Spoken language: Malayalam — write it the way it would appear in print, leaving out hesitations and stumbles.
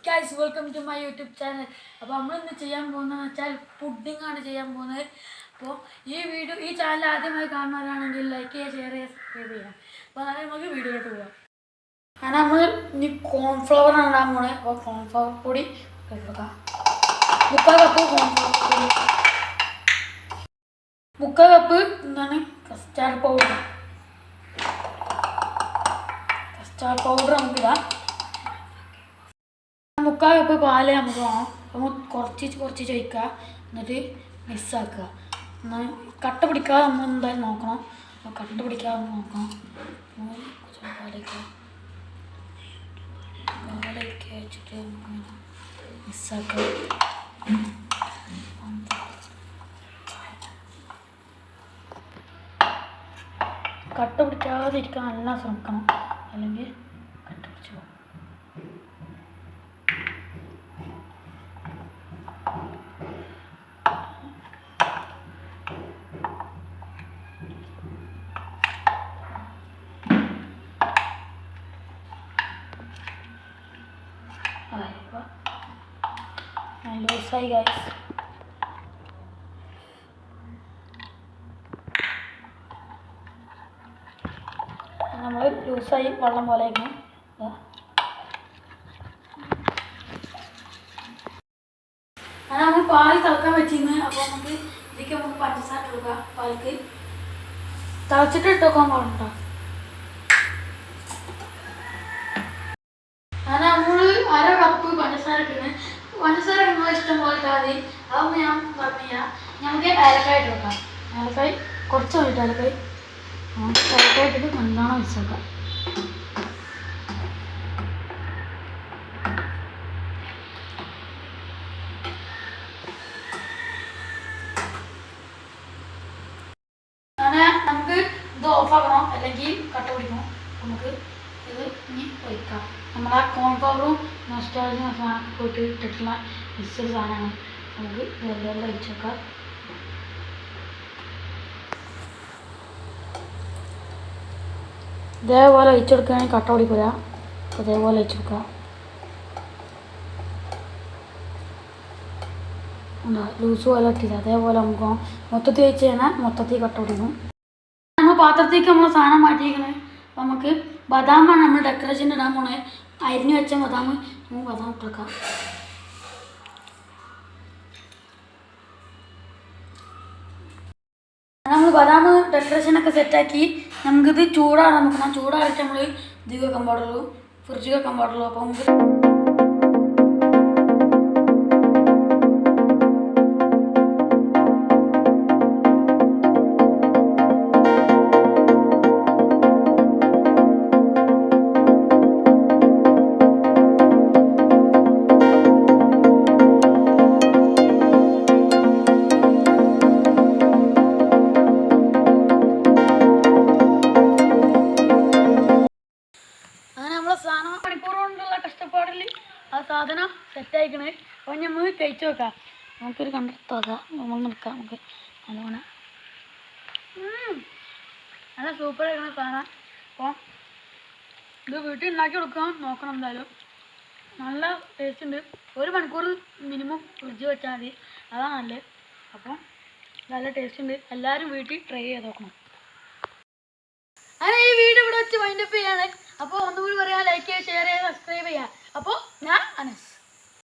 Guys welcome to my YouTube channel. അപ്പോൾ നമ്മളിന്ന് ചെയ്യാൻ പോകുന്നതെന്ന് വെച്ചാൽ പുഡിംഗ് ആണ് ചെയ്യാൻ പോകുന്നത്. അപ്പോൾ ഈ ചാനൽ ആദ്യമായി കാണുന്നവരാണെങ്കിൽ ലൈക്ക് ചെയ്യുക, ഷെയർ ചെയ്യുക, സബ്സ്ക്രൈബ് ചെയ്യുക. അപ്പോൾ അതായത് നമുക്ക് വീഡിയോയിലോട്ട് പോകാം. കാരണം നമ്മൾ ഇനി കോൺഫ്ലവർ ആണ് ഇടാൻ പോകുന്നത്. അപ്പോൾ കോൺഫ്ലവർ പൊടി എടുക്കാം. 3/4 കപ്പ് കോൺഫ്ലവർ പൊടി, 3/4 കപ്പ് എന്താണ് കസ്റ്റാർഡ് പൗഡർ നമുക്കിടാം. 3/4 കപ്പ് പാല് നമുക്ക് വേണം. അപ്പോൾ കുറച്ച് ചോദിക്കുക, എന്നിട്ട് മിക്സാക്കുക. എന്നാൽ കട്ട പിടിക്കാതെ നമ്മൾ എന്തായാലും നോക്കണം. അപ്പോൾ കട്ട പിടിക്കാതെ നോക്കണം. പാലൊക്കെ വെച്ചിട്ട് നമുക്ക് മിക്സാക്കുക. കട്ട പിടിക്കാതിരിക്കാൻ നല്ല ശ്രമിക്കണം, അല്ലെങ്കിൽ കട്ട പിടിച്ച് പോകും. ലൂസായി ഗൈസ്. നമ്മൾ ലൂസായി വെള്ളം പോലെ ആയിരിക്കും. അത് നമ്മൾ പാൽ തിളക്കാൻ വെച്ചിരുന്നു. അപ്പോൾ നമുക്ക് ഇതിലേക്ക് നമുക്ക് പഞ്ചസാര ഇട്ടുക. പാൽക്ക് തിളച്ചിട്ട് ഇട്ടോക്കാൻ പാടുണ്ടോ. അങ്ങനെ നമ്മൾ 1/2 കപ്പ് പഞ്ചസാര ഇട്ടിന്. പഞ്ചസാര നിങ്ങൾ ഇഷ്ടം പോലെ ഇട്ടാൽ മതി. അതൊന്നും ഞാൻ പറഞ്ഞില്ല. നമുക്ക് ഏലക്കായ ഇട്ട് വെക്കാം. ഏലക്കായ കുറച്ച് വേണ്ടിയിട്ട് ഏലക്കായ ഇട്ടിട്ട് നല്ലോണം വെച്ചേക്കാം. അങ്ങനെ നമുക്ക് ഇത് ഓഫാക്കണം, അല്ലെങ്കിൽ കട്ട പിടിക്കണം. നമുക്ക് ഇത് ഇനി ഒഴിക്കാം. നമ്മുടെ കോൺഫ്ലവറും മസ്റ്റാർഡും സാധനം പോയിട്ട് ഇട്ടിട്ടുള്ള മിക്സഡ് സാധനമാണ്. നമുക്ക് വെള്ളം ഒഴിച്ച് വെക്കാം. ഇതേപോലെ ഒഴിച്ചു കൊടുക്കുകയാണെങ്കിൽ കട്ട പിടിക്കില്ല. അതേപോലെ ഒഴിച്ചു കൊടുക്കുക. ലൂസ് പോലെ ഇട്ടില്ല. അതേപോലെ നമുക്ക് മൊത്തത്തിൽ വെച്ച് കഴിഞ്ഞാൽ മൊത്തത്തിൽ കട്ട പിടിക്കും. നമ്മൾ പാത്രത്തേക്ക് നമ്മൾ സാധനം മാറ്റിയിരിക്കുന്നത്. അപ്പോൾ നമുക്ക് ബദാമാണ് നമ്മൾ ഡെക്കറേഷൻ ഇടാൻ പോണേ. അരിഞ്ഞു വെച്ച ബദാം നമുക്ക് ബദാം ഇട്ടേക്കാം. നമ്മൾ ബദാം ഡെക്കറേഷനൊക്കെ സെറ്റാക്കി നമുക്കിത് ചൂടാറാൻ നോക്കണം. ചൂടാറിയിട്ട് നമ്മൾ ഇതിൽ വെക്കാൻ പാടുള്ളൂ, ഫ്രിഡ്ജിൽ വെക്കാൻ പാടുള്ളൂ. അപ്പോൾ നമുക്ക് മണിക്കൂറുകൊണ്ടുള്ള കഷ്ടപ്പാടിൽ ആ സാധനം സെറ്റായിക്കണേ. അപ്പോൾ നമുക്ക് കഴിച്ചു വെക്കാം. നമുക്കൊരു കണ്ടെത്താക്കാം. നമ്മൾ നിൽക്കാം. നമുക്ക് നല്ലോണം നല്ല സൂപ്പറായിരിക്കണ സാധനം. അപ്പോൾ ഇത് വീട്ടിൽ ഉണ്ടാക്കി കൊടുക്കാൻ നോക്കണം എന്തായാലും. നല്ല ടേസ്റ്റ് ഉണ്ട്. 1 മണിക്കൂർ മിനിമം ഫ്രിഡ്ജ് വെച്ചാൽ മതി, അതാണ് നല്ലത്. അപ്പോൾ നല്ല ടേസ്റ്റ് ഉണ്ട്. എല്ലാവരും വീട്ടിൽ ട്രൈ ചെയ്ത് നോക്കണം. അങ്ങനെ ഈ വീഡിയോ ഇവിടെ വെച്ച് വൈൻഡപ്പ് ചെയ്യാണ്. അപ്പോൾ ഒന്നുകൂടി പറയാം, ലൈക്ക് ചെയ്യുക, ഷെയർ ചെയ്യുക, സബ്സ്ക്രൈബ് ചെയ്യുക. അപ്പോൾ ഞാൻ അനസ്.